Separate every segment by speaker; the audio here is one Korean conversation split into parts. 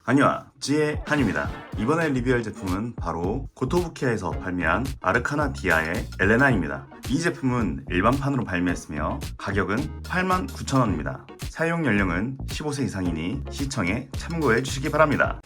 Speaker 1: 안녕하, 지의 한입니다. 이번에 리뷰할 제품은 바로 고토부키아에서 발매한 아르카나 디아의 엘레나입니다. 이 제품은 일반판으로 발매했으며 가격은 89,000원입니다. 사용 연령은 15세 이상이니 시청에 참고해 주시기 바랍니다.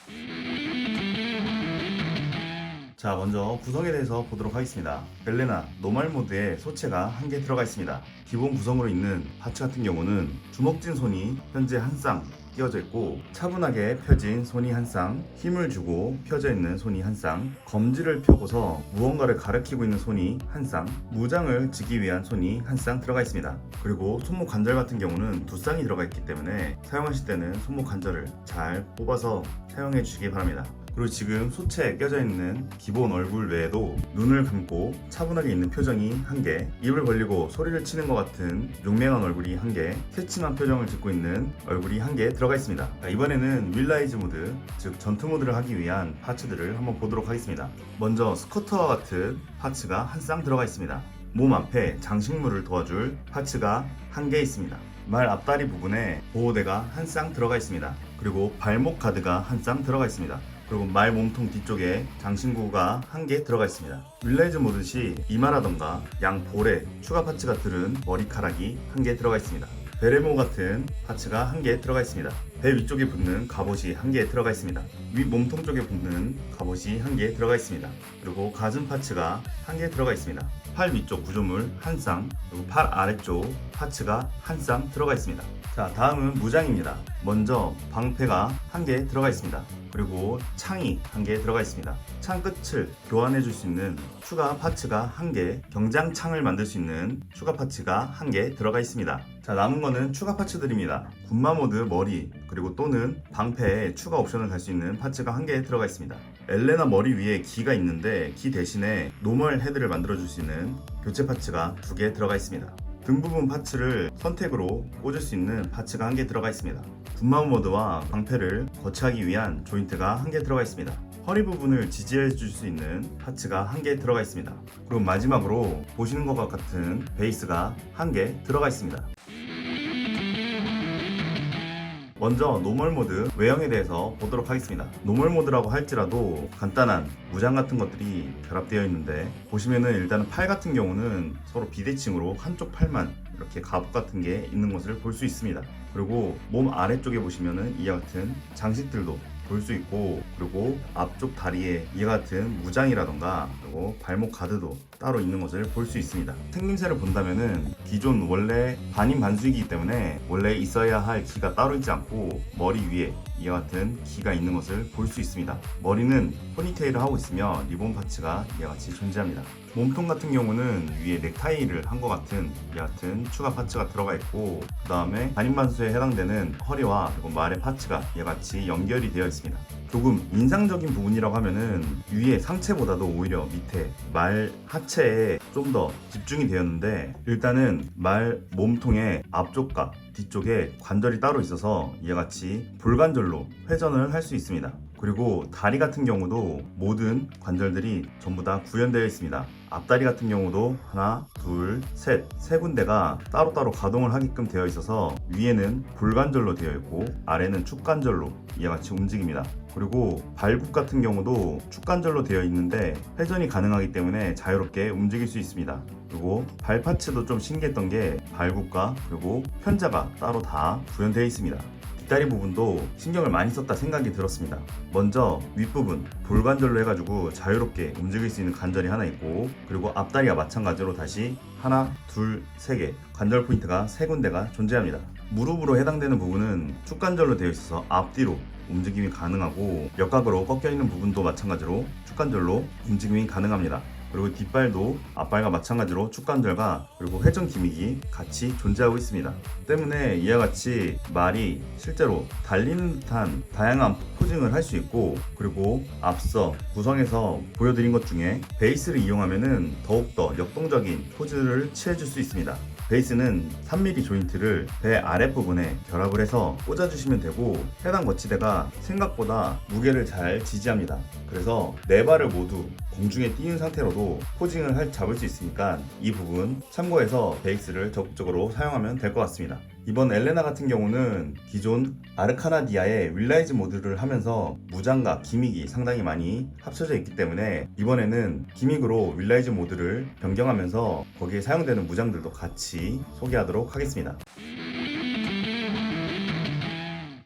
Speaker 1: 자, 먼저 구성에 대해서 보도록 하겠습니다. 엘레나 노멀 모드에 소체가 한 개 들어가 있습니다. 기본 구성으로 있는 파츠 같은 경우는 주먹진 손이 현재 한 쌍 끼워져 있고, 차분하게 펴진 손이 한 쌍, 힘을 주고 펴져 있는 손이 한 쌍, 검지를 펴고서 무언가를 가리키고 있는 손이 한 쌍, 무장을 지기 위한 손이 한 쌍 들어가 있습니다. 그리고 손목 관절 같은 경우는 두 쌍이 들어가 있기 때문에 사용하실 때는 손목 관절을 잘 뽑아서 사용해 주시기 바랍니다. 그리고 지금 소체에 껴져 있는 기본 얼굴 외에도 눈을 감고 차분하게 있는 표정이 한 개, 입을 벌리고 소리를 치는 것 같은 용맹한 얼굴이 한 개, 새침한 표정을 짓고 있는 얼굴이 한 개 들어가 있습니다. 이번에는 윌라이즈 모드, 즉 전투 모드를 하기 위한 파츠들을 한번 보도록 하겠습니다. 먼저 스커터와 같은 파츠가 한 쌍 들어가 있습니다. 몸 앞에 장식물을 도와줄 파츠가 한 개 있습니다. 말 앞다리 부분에 보호대가 한 쌍 들어가 있습니다. 그리고 발목 가드가 한 쌍 들어가 있습니다. 그리고 말 몸통 뒤쪽에 장신구가 한 개 들어가 있습니다. 윌라이즈 모드시 이마라던가 양 볼에 추가 파츠가 들은 머리카락이 한 개 들어가 있습니다. 베레모 같은 파츠가 한 개 들어가 있습니다. 배 위쪽에 붙는 갑옷이 한 개 들어가 있습니다. 윗 몸통 쪽에 붙는 갑옷이 한 개 들어가 있습니다. 그리고 가슴 파츠가 한 개 들어가 있습니다. 팔 위쪽 구조물 한 쌍, 그리고 팔 아래쪽 파츠가 한 쌍 들어가 있습니다. 자, 다음은 무장입니다. 먼저 방패가 한 개 들어가 있습니다. 그리고 창이 한 개 들어가 있습니다. 창 끝을 교환해 줄 수 있는 추가 파츠가 한 개, 경장창을 만들 수 있는 추가 파츠가 한 개 들어가 있습니다. 자, 남은 거는 추가 파츠들입니다. 군마 모드 머리, 그리고 또는 방패에 추가 옵션을 달 수 있는 파츠가 한 개 들어가 있습니다. 엘레나 머리 위에 기가 있는데 기 대신에 노멀 헤드를 만들어 줄 수 있는 교체 파츠가 두 개 들어가 있습니다. 등 부분 파츠를 선택으로 꽂을 수 있는 파츠가 한 개 들어가 있습니다. 군마 모드와 방패를 거치하기 위한 조인트가 한 개 들어가 있습니다. 허리 부분을 지지해 줄 수 있는 파츠가 한 개 들어가 있습니다. 그리고 마지막으로 보시는 것과 같은 베이스가 한 개 들어가 있습니다. 먼저 노멀 모드 외형에 대해서 보도록 하겠습니다. 노멀 모드라고 할지라도 간단한 무장 같은 것들이 결합되어 있는데, 보시면은 일단은 팔 같은 경우는 서로 비대칭으로 한쪽 팔만 이렇게 갑옷 같은 게 있는 것을 볼 수 있습니다. 그리고 몸 아래쪽에 보시면은 이와 같은 장식들도 볼 수 있고, 그리고 앞쪽 다리에 이와 같은 무장이라던가 그리고 발목 가드도 따로 있는 것을 볼 수 있습니다. 생김새를 본다면은 기존 원래 반인 반수이기 때문에 원래 있어야 할 기가 따로 있지 않고 머리 위에 이와 같은 기가 있는 것을 볼 수 있습니다. 머리는 포니테일을 하고 있으며 리본 파츠가 이와 같이 존재합니다. 몸통 같은 경우는 위에 넥타이를 한 것 같은 이와 같은 추가 파츠가 들어가 있고, 그 다음에 반인반수에 해당되는 허리와 그리고 말의 파츠가 이와 같이 연결이 되어 있습니다. 조금 인상적인 부분이라고 하면은 위에 상체보다도 오히려 밑에 말 하체에 좀 더 집중이 되었는데, 일단은 말 몸통의 앞쪽과 뒤쪽에 관절이 따로 있어서 이와 같이 볼관절로 회전을 할 수 있습니다. 그리고 다리 같은 경우도 모든 관절들이 전부 다 구현되어 있습니다. 앞다리 같은 경우도 하나, 둘, 세 군데가 따로따로 가동을 하게끔 되어 있어서 위에는 볼관절로 되어 있고 아래는 축관절로 이와 같이 움직입니다. 그리고 발굽 같은 경우도 축관절로 되어 있는데 회전이 가능하기 때문에 자유롭게 움직일 수 있습니다. 그리고 발 파츠도 좀 신기했던 게 발굽과 그리고 편자가 따로 다 구현되어 있습니다. 뒷다리 부분도 신경을 많이 썼다 생각이 들었습니다. 먼저 윗부분 볼관절로 해가지고 자유롭게 움직일 수 있는 관절이 하나 있고, 그리고 앞다리와 마찬가지로 다시 하나, 둘, 세 개 관절 포인트가 세 군데가 존재합니다. 무릎으로 해당되는 부분은 축관절로 되어 있어서 앞뒤로 움직임이 가능하고, 역각으로 꺾여 있는 부분도 마찬가지로 축관절로 움직임이 가능합니다. 그리고 뒷발도 앞발과 마찬가지로 축관절과 그리고 회전 기믹이 같이 존재하고 있습니다. 때문에 이와 같이 말이 실제로 달리는 듯한 다양한 포징을 할 수 있고, 그리고 앞서 구성에서 보여드린 것 중에 베이스를 이용하면 더욱더 역동적인 포즈를 취해줄 수 있습니다. 베이스는 3mm 조인트를 배 아랫부분에 결합을 해서 꽂아주시면 되고, 해당 거치대가 생각보다 무게를 잘 지지합니다. 그래서 네 발을 모두 공중에 띄운 상태로도 포징을 잡을 수 있으니까 이 부분 참고해서 베이스를 적극적으로 사용하면 될 것 같습니다. 이번 엘레나 같은 경우는 기존 아르카나디아의 윌라이즈 모드를 하면서 무장과 기믹이 상당히 많이 합쳐져 있기 때문에 이번에는 기믹으로 윌라이즈 모드를 변경하면서 거기에 사용되는 무장들도 같이 소개하도록 하겠습니다.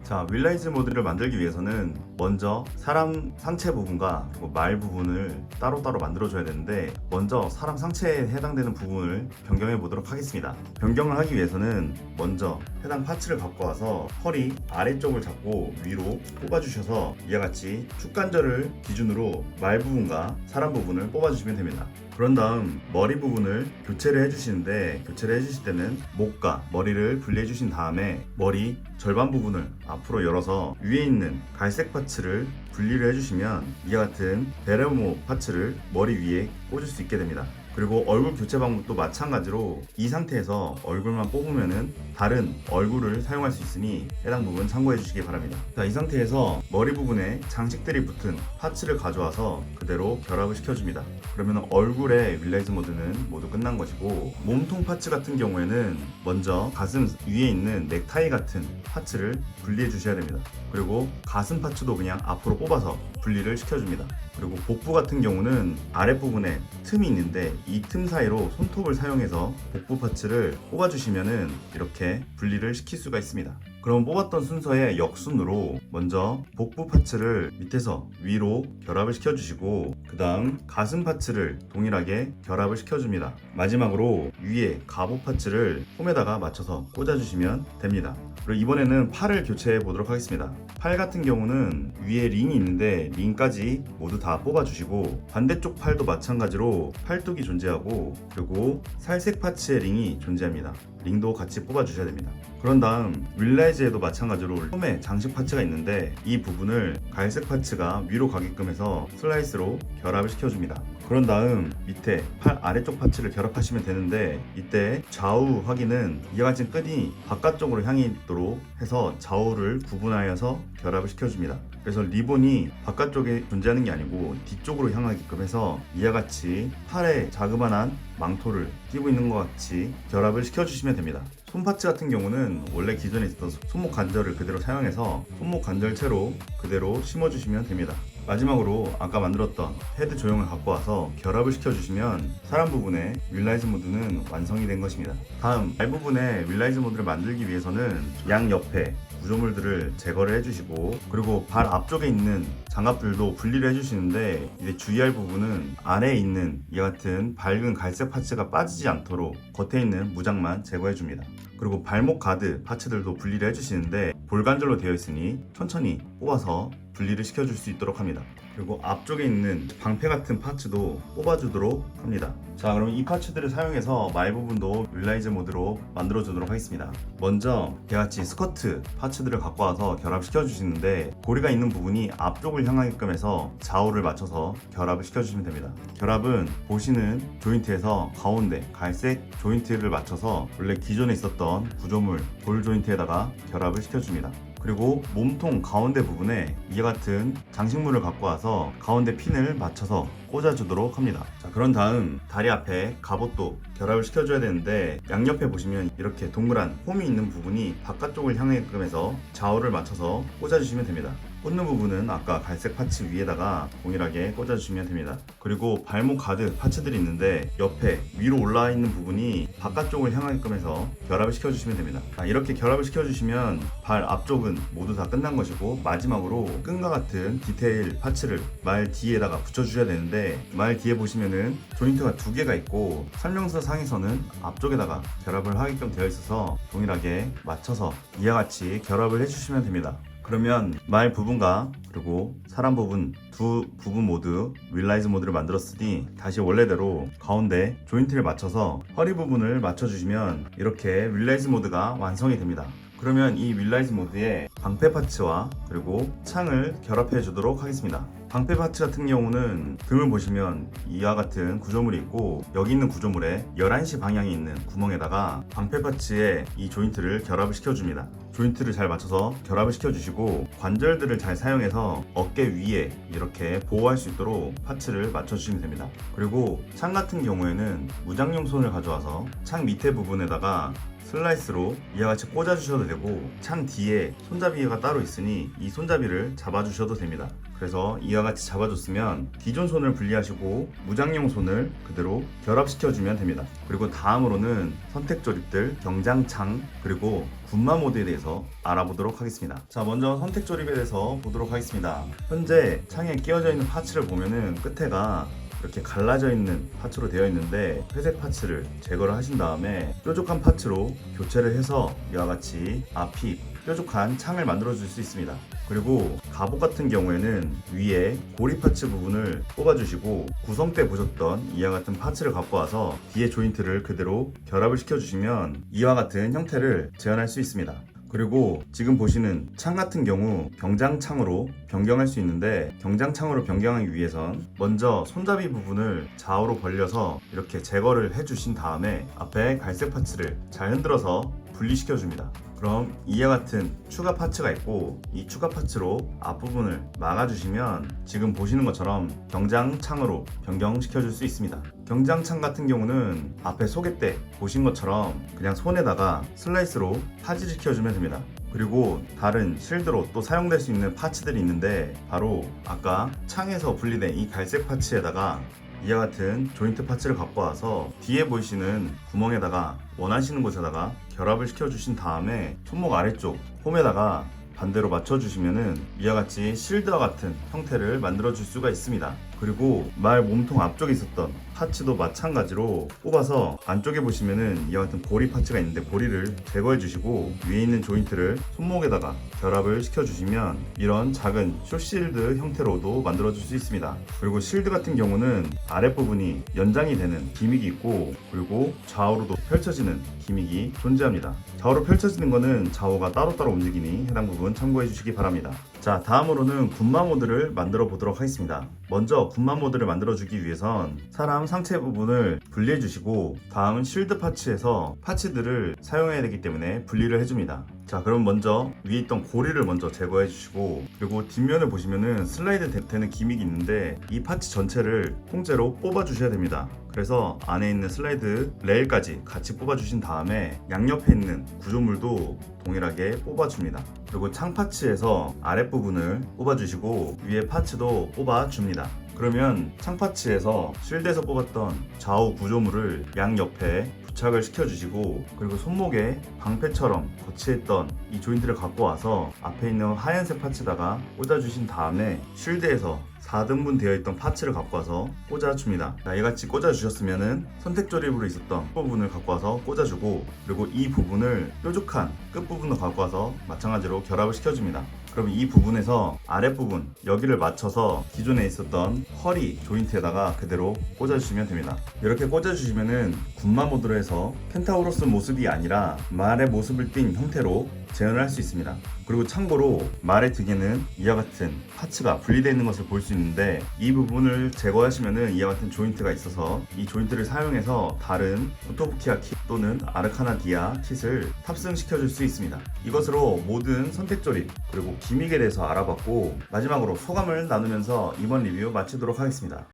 Speaker 1: 자, 윌라이즈 모드를 만들기 위해서는 먼저 사람 상체 부분과 그리고 말 부분을 따로따로 만들어줘야 되는데 먼저 사람 상체에 해당되는 부분을 변경해 보도록 하겠습니다. 변경을 하기 위해서는 먼저 해당 파츠를 갖고 와서 허리 아래쪽을 잡고 위로 뽑아주셔서 이와 같이 축관절을 기준으로 말 부분과 사람 부분을 뽑아주시면 됩니다. 그런 다음 머리 부분을 교체를 해주시는데, 교체를 해주실 때는 목과 머리를 분리해 주신 다음에 머리 절반 부분을 앞으로 열어서 위에 있는 갈색 파츠를 분리를 해주시면 이와 같은 베레모 파츠를 머리 위에 꽂을 수 있게 됩니다. 그리고 얼굴 교체 방법도 마찬가지로 이 상태에서 얼굴만 뽑으면은 다른 얼굴을 사용할 수 있으니 해당 부분 참고해 주시기 바랍니다. 자, 이 상태에서 머리 부분에 장식들이 붙은 파츠를 가져와서 그대로 결합을 시켜줍니다. 그러면 얼굴의 윌라이즈 모드는 모두 끝난 것이고, 몸통 파츠 같은 경우에는 먼저 가슴 위에 있는 넥타이 같은 파츠를 분리해 주셔야 됩니다. 그리고 가슴 파츠도 그냥 앞으로 뽑아서 분리를 시켜줍니다. 그리고 복부 같은 경우는 아랫부분에 틈이 있는데 이 틈 사이로 손톱을 사용해서 복부 파츠를 뽑아주시면은 이렇게 분리를 시킬 수가 있습니다. 그럼 뽑았던 순서의 역순으로 먼저 복부 파츠를 밑에서 위로 결합을 시켜주시고, 그 다음 가슴 파츠를 동일하게 결합을 시켜줍니다. 마지막으로 위에 갑옷 파츠를 홈에다가 맞춰서 꽂아주시면 됩니다. 그리고 이번에는 팔을 교체해 보도록 하겠습니다. 팔 같은 경우는 위에 링이 있는데 링까지 모두 다 뽑아주시고, 반대쪽 팔도 마찬가지로 팔뚝이 존재하고 그리고 살색 파츠의 링이 존재합니다. 링도 같이 뽑아주셔야 됩니다. 그런 다음 윌라이즈에도 마찬가지로 홈에 장식 파츠가 있는데 이 부분을 갈색 파츠가 위로 가게끔 해서 슬라이스로 결합을 시켜줍니다. 그런 다음 밑에 팔 아래쪽 파츠를 결합하시면 되는데, 이때 좌우 확인은 이와 같은 끈이 바깥쪽으로 향해 있도록 해서 좌우를 구분하여서 결합을 시켜줍니다. 그래서 리본이 바깥쪽에 존재하는 게 아니고 뒤쪽으로 향하게끔 해서 이와 같이 팔에 자그마한 망토를 끼고 있는 것 같이 결합을 시켜주시면 됩니다. 손 파츠 같은 경우는 원래 기존에 있었던 손목 관절을 그대로 사용해서 손목 관절체로 그대로 심어주시면 됩니다. 마지막으로 아까 만들었던 헤드 조형을 갖고 와서 결합을 시켜주시면 사람 부분의 윌라이즈 모드는 완성이 된 것입니다. 다음 발 부분의 윌라이즈 모드를 만들기 위해서는 양 옆에 구조물들을 제거를 해주시고, 그리고 발 앞쪽에 있는 장갑들도 분리를 해주시는데 이제 주의할 부분은 아래에 있는 이와 같은 밝은 갈색 파츠가 빠지지 않도록 겉에 있는 무장만 제거해줍니다. 그리고 발목 가드 파츠들도 분리를 해주시는데 볼관절로 되어 있으니 천천히 뽑아서 분리를 시켜줄 수 있도록 합니다. 그리고 앞쪽에 있는 방패 같은 파츠도 뽑아주도록 합니다. 자, 그럼 이 파츠들을 사용해서 말 부분도 윌라이즈 모드로 만들어 주도록 하겠습니다. 먼저 이같이 스커트 파츠들을 갖고 와서 결합시켜 주시는데, 고리가 있는 부분이 앞쪽을 향하게끔 해서 좌우를 맞춰서 결합을 시켜주시면 됩니다. 결합은 보시는 조인트에서 가운데 갈색 조인트를 맞춰서 원래 기존에 있었던 구조물 볼 조인트에다가 결합을 시켜줍니다. 그리고 몸통 가운데 부분에 이와 같은 장식물을 갖고 와서 가운데 핀을 맞춰서 꽂아주도록 합니다. 자, 그런 다음 다리 앞에 갑옷도 결합을 시켜줘야 되는데, 양옆에 보시면 이렇게 동그란 홈이 있는 부분이 바깥쪽을 향하게끔 해서 좌우를 맞춰서 꽂아주시면 됩니다. 꽂는 부분은 아까 갈색 파츠 위에다가 동일하게 꽂아주시면 됩니다. 그리고 발목 가드 파츠들이 있는데 옆에 위로 올라와 있는 부분이 바깥쪽을 향하게끔 해서 결합을 시켜주시면 됩니다. 이렇게 결합을 시켜주시면 발 앞쪽은 모두 다 끝난 것이고, 마지막으로 끈과 같은 디테일 파츠를 말 뒤에다가 붙여주셔야 되는데, 말 뒤에 보시면은 조인트가 두 개가 있고 설명서 상에서는 앞쪽에다가 결합을 하게끔 되어 있어서 동일하게 맞춰서 이와 같이 결합을 해주시면 됩니다. 그러면 말 부분과 그리고 사람 부분 두 부분 모두 윌라이즈 모드를 만들었으니 다시 원래대로 가운데 조인트를 맞춰서 허리 부분을 맞춰주시면 이렇게 윌라이즈 모드가 완성이 됩니다. 그러면 이 윌라이즈 모드에 방패 파츠와 그리고 창을 결합해 주도록 하겠습니다. 방패 파츠 같은 경우는 등을 보시면 이와 같은 구조물이 있고, 여기 있는 구조물에 11시 방향에 있는 구멍에다가 방패 파츠에 이 조인트를 결합을 시켜줍니다. 조인트를 잘 맞춰서 결합을 시켜주시고 관절들을 잘 사용해서 어깨 위에 이렇게 보호할 수 있도록 파츠를 맞춰주시면 됩니다. 그리고 창 같은 경우에는 무장용 손을 가져와서 창 밑에 부분에다가 슬라이스로 이와 같이 꽂아주셔도 되고 창 뒤에 손잡이가 따로 있으니 이 손잡이를 잡아주셔도 됩니다. 그래서 이와 같이 잡아줬으면 기존 손을 분리하시고 무장용 손을 그대로 결합시켜주면 됩니다. 그리고 다음으로는 선택 조립들, 경장창, 그리고 군마 모드에 대해서 알아보도록 하겠습니다. 자, 먼저 선택 조립에 대해서 보도록 하겠습니다. 현재 창에 끼워져 있는 파츠를 보면은 끝에가 이렇게 갈라져 있는 파츠로 되어 있는데 회색 파츠를 제거를 하신 다음에 뾰족한 파츠로 교체를 해서 이와 같이 앞이 뾰족한 창을 만들어 줄 수 있습니다. 그리고 갑옷 같은 경우에는 위에 고리 파츠 부분을 뽑아 주시고 구성 때 보셨던 이와 같은 파츠를 갖고 와서 뒤에 조인트를 그대로 결합을 시켜 주시면 이와 같은 형태를 재현할 수 있습니다. 그리고 지금 보시는 창 같은 경우 경장창으로 변경할 수 있는데 경장창으로 변경하기 위해선 먼저 손잡이 부분을 좌우로 벌려서 이렇게 제거를 해주신 다음에 앞에 갈색 파츠를 잘 흔들어서 분리시켜 줍니다. 그럼 이와 같은 추가 파츠가 있고 이 추가 파츠로 앞부분을 막아주시면 지금 보시는 것처럼 경장창으로 변경시켜 줄 수 있습니다. 경장창 같은 경우는 앞에 소개 때 보신 것처럼 그냥 손에다가 슬라이스로 파지시켜 주면 됩니다. 그리고 다른 실드로 또 사용될 수 있는 파츠들이 있는데 바로 아까 창에서 분리된 이 갈색 파츠에다가 이와 같은 조인트 파츠를 갖고 와서 뒤에 보이시는 구멍에다가 원하시는 곳에다가 결합을 시켜주신 다음에 손목 아래쪽 홈에다가 반대로 맞춰주시면은 이와 같이 실드와 같은 형태를 만들어 줄 수가 있습니다. 그리고 말 몸통 앞쪽에 있었던 파츠도 마찬가지로 뽑아서 안쪽에 보시면은 이와 같은 고리 파츠가 있는데 고리를 제거해 주시고 위에 있는 조인트를 손목에다가 결합을 시켜 주시면 이런 작은 숏실드 형태로도 만들어 줄 수 있습니다. 그리고 실드 같은 경우는 아랫부분이 연장이 되는 기믹이 있고 그리고 좌우로도 펼쳐지는 기믹이 존재합니다. 좌우로 펼쳐지는 거는 좌우가 따로따로 움직이니 해당 부분 참고해 주시기 바랍니다. 자, 다음으로는 군마 모드를 만들어 보도록 하겠습니다. 먼저 군마 모드를 만들어 주기 위해선 사람 상체 부분을 분리해 주시고 다음은 실드 파츠에서 파츠들을 사용해야 되기 때문에 분리를 해줍니다. 자, 그럼 먼저 위에 있던 고리를 먼저 제거해 주시고 그리고 뒷면을 보시면은 슬라이드 되는 기믹이 있는데 이 파츠 전체를 통째로 뽑아 주셔야 됩니다. 그래서 안에 있는 슬라이드 레일까지 같이 뽑아 주신 다음에 양옆에 있는 구조물도 동일하게 뽑아 줍니다. 그리고 창 파츠에서 아랫부분을 뽑아 주시고 위에 파츠도 뽑아 줍니다. 그러면 창 파츠에서 실드에서 뽑았던 좌우 구조물을 양옆에 부착을 시켜주시고 그리고 손목에 방패처럼 거치했던 이 조인트를 갖고 와서 앞에 있는 하얀색 파츠다가 꽂아주신 다음에 실드에서 4등분 되어 있던 파츠를 갖고 와서 꽂아줍니다. 자, 이같이 꽂아주셨으면은 선택 조립으로 있었던 부분을 갖고 와서 꽂아주고 그리고 이 부분을 뾰족한 끝부분을 갖고 와서 마찬가지로 결합을 시켜줍니다. 그럼 이 부분에서 아랫부분 여기를 맞춰서 기존에 있었던 허리 조인트에다가 그대로 꽂아주시면 됩니다. 이렇게 꽂아주시면은 군마 모드로 해서 켄타우로스 모습이 아니라 말의 모습을 띈 형태로 재현을 할 수 있습니다. 그리고 참고로 말의 등에는 이와 같은 파츠가 분리되어 있는 것을 볼 수 있는데 이 부분을 제거하시면은 이와 같은 조인트가 있어서 이 조인트를 사용해서 다른 오토부키아 킷 또는 아르카나 디아 킷을 탑승시켜 줄 수 있습니다. 이것으로 모든 선택 조립 그리고 기믹에 대해서 알아봤고 마지막으로 소감을 나누면서 이번 리뷰 마치도록 하겠습니다.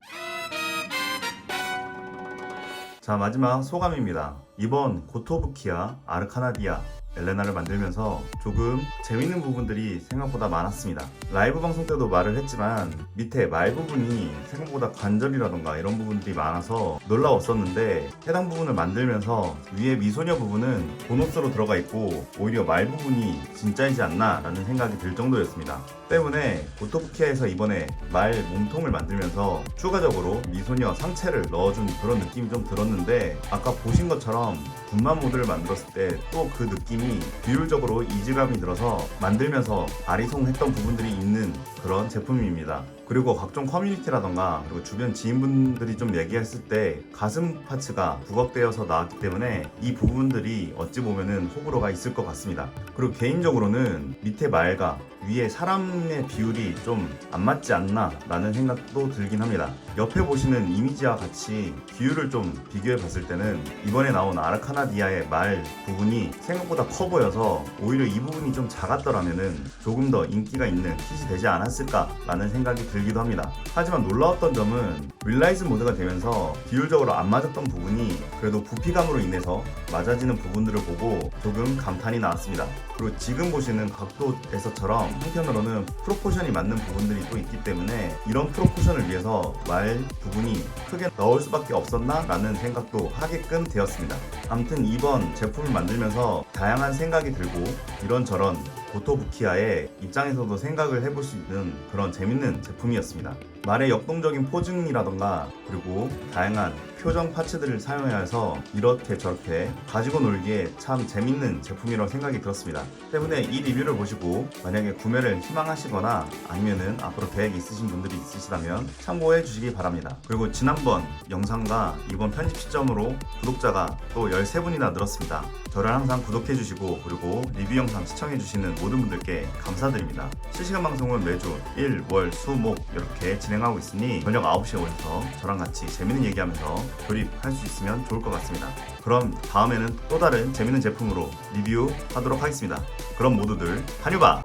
Speaker 1: 자, 마지막 소감입니다. 이번 고토부키아 아르카나 디아 엘레나를 만들면서 조금 재밌는 부분들이 생각보다 많았습니다. 라이브 방송 때도 말을 했지만 밑에 말 부분이 생각보다 관절이라던가 이런 부분들이 많아서 놀라웠었는데 해당 부분을 만들면서 위에 미소녀 부분은 보너스로 들어가 있고 오히려 말 부분이 진짜이지 않나 라는 생각이 들 정도였습니다. 때문에 고토부키아에서 이번에 말 몸통을 만들면서 추가적으로 미소녀 상체를 넣어준 그런 느낌이 좀 들었는데 아까 보신 것처럼 군마 모드를 만들었을 때 또 그 느낌이 비율적으로 이질감이 들어서 만들면서 아리송했던 부분들이 있는 그런 제품입니다. 그리고 각종 커뮤니티라던가 그리고 주변 지인분들이 좀 얘기했을 때 가슴 파츠가 부각되어서 나왔기 때문에 이 부분들이 어찌 보면은 호불호가 있을 것 같습니다. 그리고 개인적으로는 밑에 말과 위에 사람의 비율이 좀 안 맞지 않나 라는 생각도 들긴 합니다. 옆에 보시는 이미지와 같이 비율을 좀 비교해 봤을 때는 이번에 나온 아르카나디아의 말 부분이 생각보다 커 보여서 오히려 이 부분이 좀 작았더라면은 조금 더 인기가 있는 킷이 되지 않았을까 라는 생각이 들기도 합니다. 하지만 놀라웠던 점은 윌라이즈 모드가 되면서 비율적으로 안 맞았던 부분이 그래도 부피감으로 인해서 맞아지는 부분들을 보고 조금 감탄이 나왔습니다. 그리고 지금 보시는 각도에서처럼 한편으로는 프로포션이 맞는 부분들이 또 있기 때문에 이런 프로포션을 위해서 말 부분이 크게 넣을 수밖에 없었나 라는 생각도 하게끔 되었습니다. 아무튼 이번 제품을 만들면서 다양한 생각이 들고 이런저런 고토부키아의 입장에서도 생각을 해볼 수 있는 그런 재밌는 제품이었습니다. 말의 역동적인 포징이라던가 그리고 다양한 표정 파츠들을 사용해서 이렇게 저렇게 가지고 놀기에 참 재밌는 제품이라고 생각이 들었습니다. 때문에 이 리뷰를 보시고 만약에 구매를 희망하시거나 아니면은 앞으로 계획이 있으신 분들이 있으시다면 참고해 주시기 바랍니다. 그리고 지난번 영상과 이번 편집 시점으로 구독자가 또 13분이나 늘었습니다. 저를 항상 구독해 주시고 그리고 리뷰 영상 시청해 주시는 모든 분들께 감사드립니다. 실시간 방송은 매주 일, 월, 수, 목 이렇게 진행하고 있으니 저녁 9시에 오셔서 저랑 같이 재밌는 얘기하면서 조립할 수 있으면 좋을 것 같습니다. 그럼 다음에는 또 다른 재밌는 제품으로 리뷰하도록 하겠습니다. 그럼 모두들 한유바!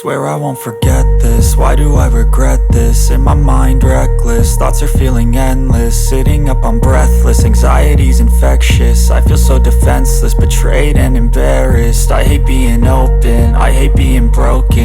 Speaker 2: Swear I won't forget this, why do I regret this? In my mind reckless, thoughts are feeling endless. Sitting up I'm breathless, anxiety's infectious. I feel so defenseless, betrayed and embarrassed. I hate being open, I hate being broken.